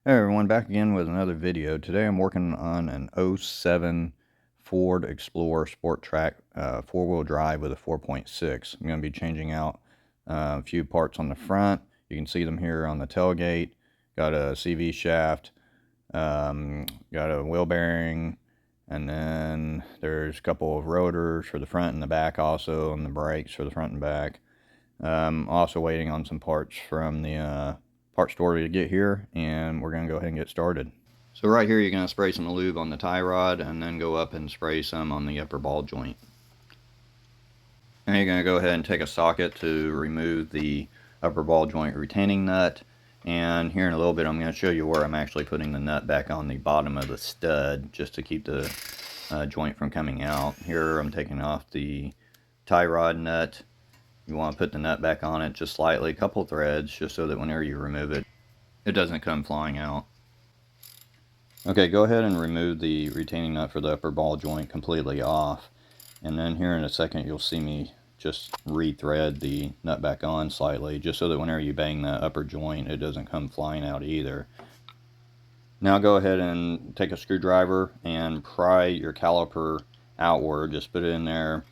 Hey everyone, back again with another video. Today I'm working on an '07 Ford Explorer Sport Trac four-wheel drive with a 4.6. I'm going to be changing out a few parts on the front. You can see them here on the tailgate. Got a CV shaft, got a wheel bearing, and then there's a couple of rotors for the front and the back also, and the brakes for the front and back. Also waiting on some parts from the part store to get here, and we're going to go ahead and get started. So right here you're going to spray some lube on the tie rod and then go up and spray some on the upper ball joint. Now you're going to go ahead and take a socket to remove the upper ball joint retaining nut, and here in a little bit I'm going to show you where I'm actually putting the nut back on the bottom of the stud just to keep the joint from coming out. Here I'm taking off the tie rod nut. You want to put the nut back on it just slightly, a couple threads, just so that whenever you remove it, it doesn't come flying out. Okay, go ahead and remove the retaining nut for the upper ball joint completely off. And then here in a second, you'll see me just re-thread the nut back on slightly, just so that whenever you bang the upper joint, it doesn't come flying out either. Now go ahead and take a screwdriver and pry your caliper outward. Just put it in there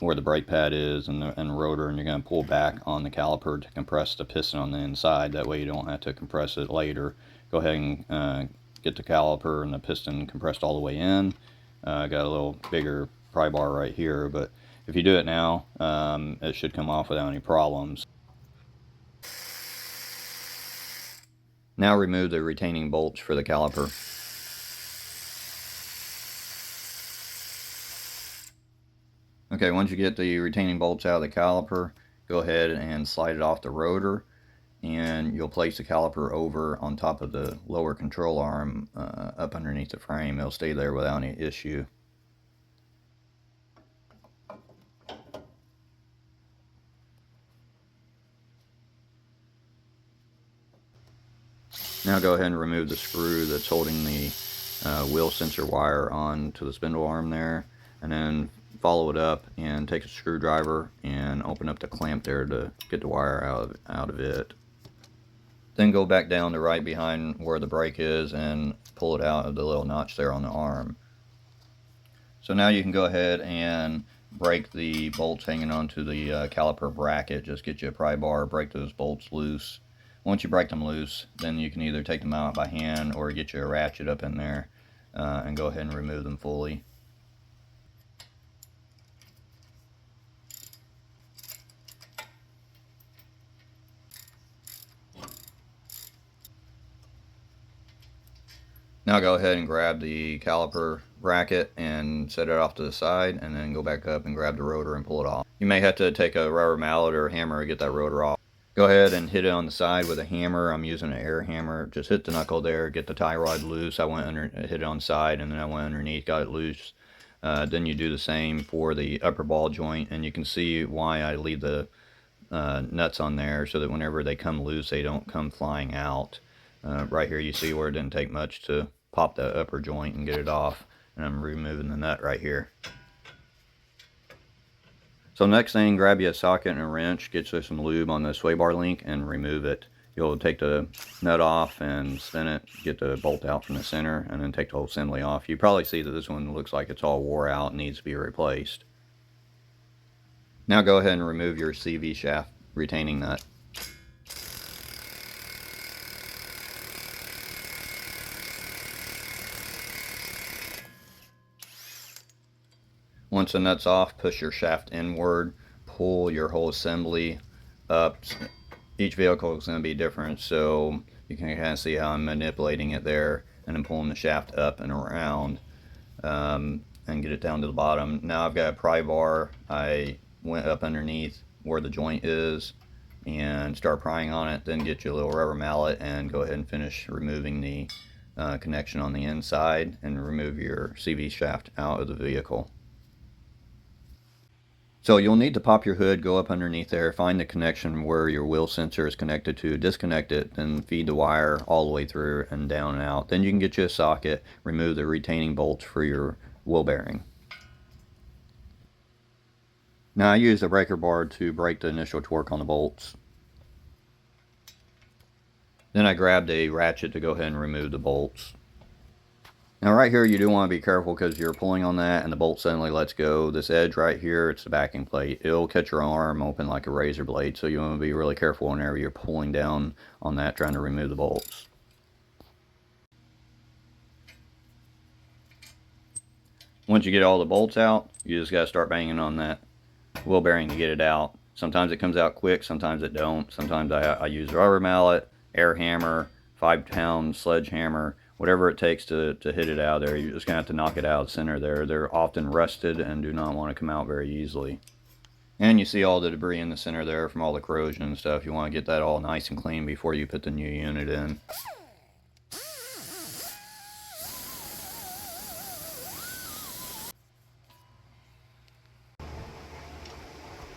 where the brake pad is and the rotor, and you're going to pull back on the caliper to compress the piston on the inside. That way you don't have to compress it later. Go ahead and get the caliper and the piston compressed all the way in. Got a little bigger pry bar right here, but if you do it now, it should come off without any problems. Now remove the retaining bolts for the caliper. Okay, once you get the retaining bolts out of the caliper, go ahead and slide it off the rotor, and you'll place the caliper over on top of the lower control arm up underneath the frame. It'll stay there without any issue. Now go ahead and remove the screw that's holding the wheel sensor wire on to the spindle arm there, and then follow it up and take a screwdriver and open up the clamp there to get the wire out of it. Then go back down to right behind where the brake is and pull it out of the little notch there on the arm. So now you can go ahead and break the bolts hanging onto the caliper bracket. Just get you a pry bar, break those bolts loose. Once you break them loose, then you can either take them out by hand or get you a ratchet up in there and go ahead and remove them fully. Now go ahead and grab the caliper bracket and set it off to the side, and then go back up and grab the rotor and pull it off. You may have to take a rubber mallet or a hammer to get that rotor off. Go ahead and hit it on the side with a hammer. I'm using an air hammer. Just hit the knuckle there, get the tie rod loose. I went under, hit it on the side, and then I went underneath, got it loose. Then you do the same for the upper ball joint, and you can see why I leave the nuts on there, so that whenever they come loose, they don't come flying out. Right here you see where it didn't take much to pop the upper joint and get it off, and I'm removing the nut right here. So next thing, grab you a socket and a wrench, get you some lube on the sway bar link and remove it. You'll take the nut off and spin it, get the bolt out from the center, and then take the whole assembly off. You probably see that this one looks like it's all wore out and needs to be replaced. Now go ahead and remove your CV shaft retaining nut. Once the nut's off, push your shaft inward, pull your whole assembly up. Each vehicle is going to be different, so you can kind of see how I'm manipulating it there, and then pulling the shaft up and around and get it down to the bottom. Now I've got a pry bar. I went up underneath where the joint is and start prying on it, then get you a little rubber mallet and go ahead and finish removing the connection on the inside, and remove your CV shaft out of the vehicle. So you'll need to pop your hood, go up underneath there, find the connection where your wheel sensor is connected to, disconnect it, then feed the wire all the way through and down and out. Then you can get you a socket, remove the retaining bolts for your wheel bearing. Now I use the breaker bar to break the initial torque on the bolts. Then I grabbed a ratchet to go ahead and remove the bolts. Now right here you do want to be careful because you're pulling on that and the bolt suddenly lets go. This edge right here, it's the backing plate. It'll cut your arm open like a razor blade, so you want to be really careful whenever you're pulling down on that trying to remove the bolts. Once you get all the bolts out, you just got to start banging on that wheel bearing to get it out. Sometimes it comes out quick, sometimes it don't. Sometimes I use rubber mallet, air hammer, 5-pound sledgehammer, whatever it takes to hit it out of there. You're just going to have to knock it out of the center there. They're often rusted and do not want to come out very easily. And you see all the debris in the center there from all the corrosion and stuff. You want to get that all nice and clean before you put the new unit in.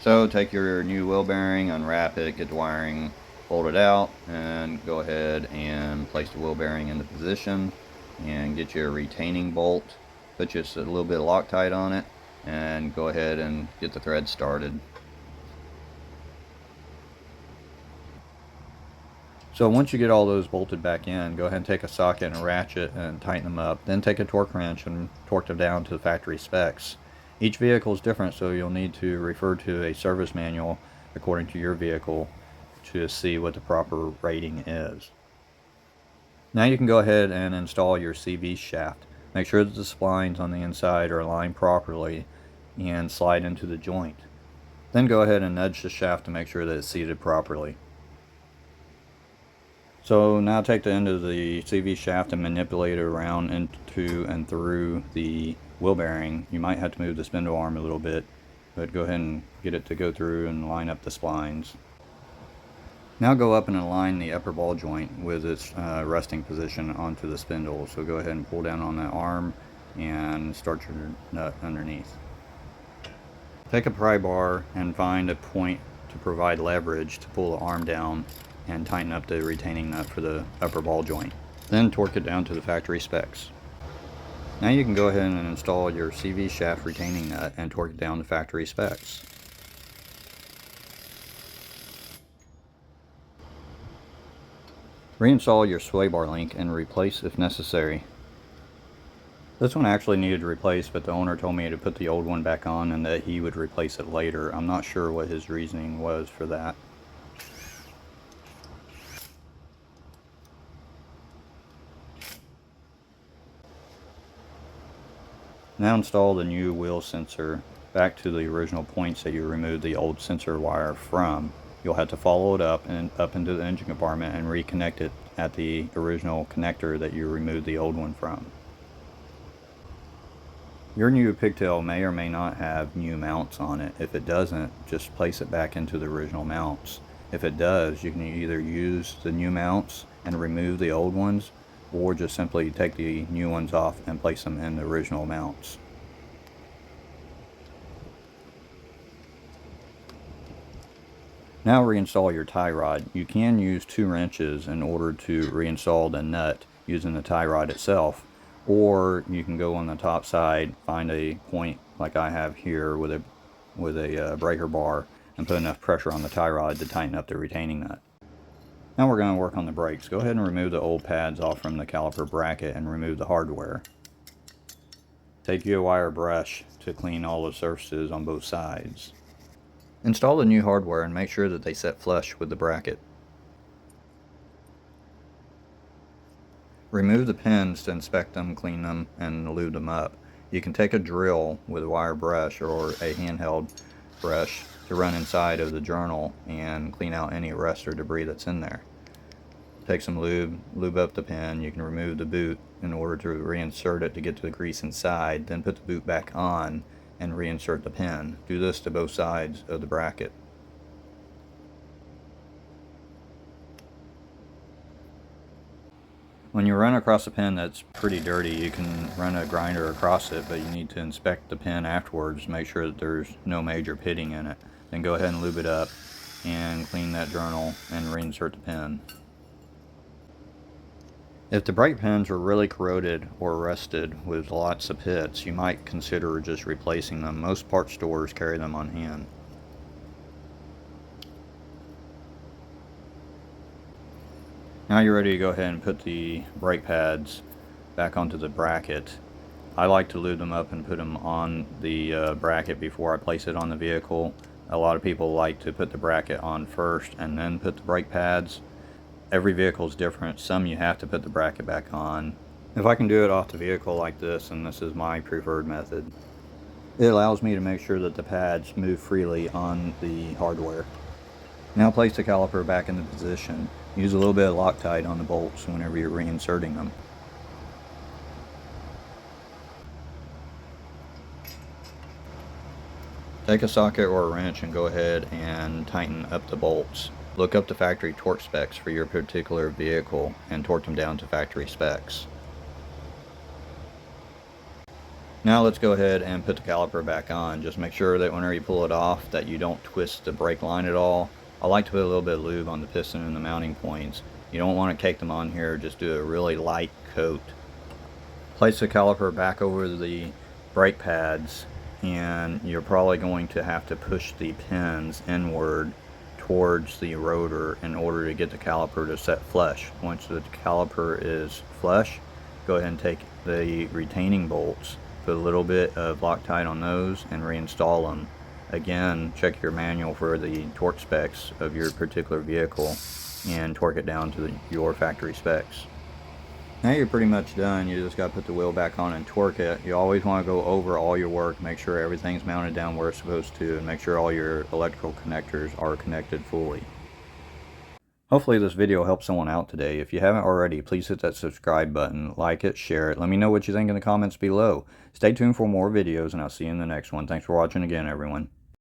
So take your new wheel bearing, unwrap it, get the wiring bolted out, and go ahead and place the wheel bearing into position and get your retaining bolt. Put just a little bit of Loctite on it and go ahead and get the thread started. So once you get all those bolted back in, go ahead and take a socket and a ratchet and tighten them up. Then take a torque wrench and torque them down to the factory specs. Each vehicle is different, so you'll need to refer to a service manual according to your vehicle to see what the proper rating is. Now you can go ahead and install your CV shaft. Make sure that the splines on the inside are aligned properly and slide into the joint. Then go ahead and nudge the shaft to make sure that it's seated properly. So now take the end of the CV shaft and manipulate it around into and through the wheel bearing. You might have to move the spindle arm a little bit, but go ahead and get it to go through and line up the splines. Now go up and align the upper ball joint with its resting position onto the spindle. So go ahead and pull down on that arm and start your nut underneath. Take a pry bar and find a point to provide leverage to pull the arm down and tighten up the retaining nut for the upper ball joint. Then torque it down to the factory specs. Now you can go ahead and install your CV shaft retaining nut and torque it down to factory specs. Reinstall your sway bar link and replace if necessary. This one actually needed to replace, but the owner told me to put the old one back on and that he would replace it later. I'm not sure what his reasoning was for that. Now install the new wheel sensor back to the original points that you removed the old sensor wire from. You'll have to follow it up and up into the engine compartment and reconnect it at the original connector that you removed the old one from. Your new pigtail may or may not have new mounts on it. If it doesn't, just place it back into the original mounts. If it does, you can either use the new mounts and remove the old ones, or just simply take the new ones off and place them in the original mounts. Now reinstall your tie rod. You can use 2 wrenches in order to reinstall the nut using the tie rod itself, or you can go on the top side, find a point like I have here with a breaker bar and put enough pressure on the tie rod to tighten up the retaining nut. Now we're going to work on the brakes. Go ahead and remove the old pads off from the caliper bracket and remove the hardware. Take your wire brush to clean all the surfaces on both sides. Install the new hardware and make sure that they set flush with the bracket. Remove the pins to inspect them, clean them, and lube them up. You can take a drill with a wire brush or a handheld brush to run inside of the journal and clean out any rust or debris that's in there. Take some lube up the pin. You can remove the boot in order to reinsert it to get to the grease inside, then put the boot back on and reinsert the pin. Do this to both sides of the bracket. When you run across a pin that's pretty dirty, you can run a grinder across it, but you need to inspect the pin afterwards to make sure that there's no major pitting in it. Then go ahead and lube it up and clean that journal and reinsert the pin. If the brake pins are really corroded or rusted with lots of pits, you might consider just replacing them. Most parts stores carry them on hand. Now you're ready to go ahead and put the brake pads back onto the bracket. I like to lube them up and put them on the bracket before I place it on the vehicle. A lot of people like to put the bracket on first and then put the brake pads. Every vehicle is different. Some you have to put the bracket back on. If I can do it off the vehicle like this, and this is my preferred method, it allows me to make sure that the pads move freely on the hardware. Now place the caliper back into position. Use a little bit of Loctite on the bolts whenever you're reinserting them. Take a socket or a wrench and go ahead and tighten up the bolts. Look up the factory torque specs for your particular vehicle and torque them down to factory specs. Now let's go ahead and put the caliper back on. Just make sure that whenever you pull it off that you don't twist the brake line at all. I like to put a little bit of lube on the piston and the mounting points. You don't want to cake them on here, just do a really light coat. Place the caliper back over the brake pads, and you're probably going to have to push the pins inward towards the rotor in order to get the caliper to set flush. Once the caliper is flush, go ahead and take the retaining bolts, put a little bit of Loctite on those, and reinstall them. Again, check your manual for the torque specs of your particular vehicle and torque it down to your factory specs. Now you're pretty much done. You just got to put the wheel back on and torque it. You always want to go over all your work, make sure everything's mounted down where it's supposed to, and make sure all your electrical connectors are connected fully. Hopefully this video helped someone out today. If you haven't already, please hit that subscribe button, like it, share it. Let me know what you think in the comments below. Stay tuned for more videos, and I'll see you in the next one. Thanks for watching again, everyone.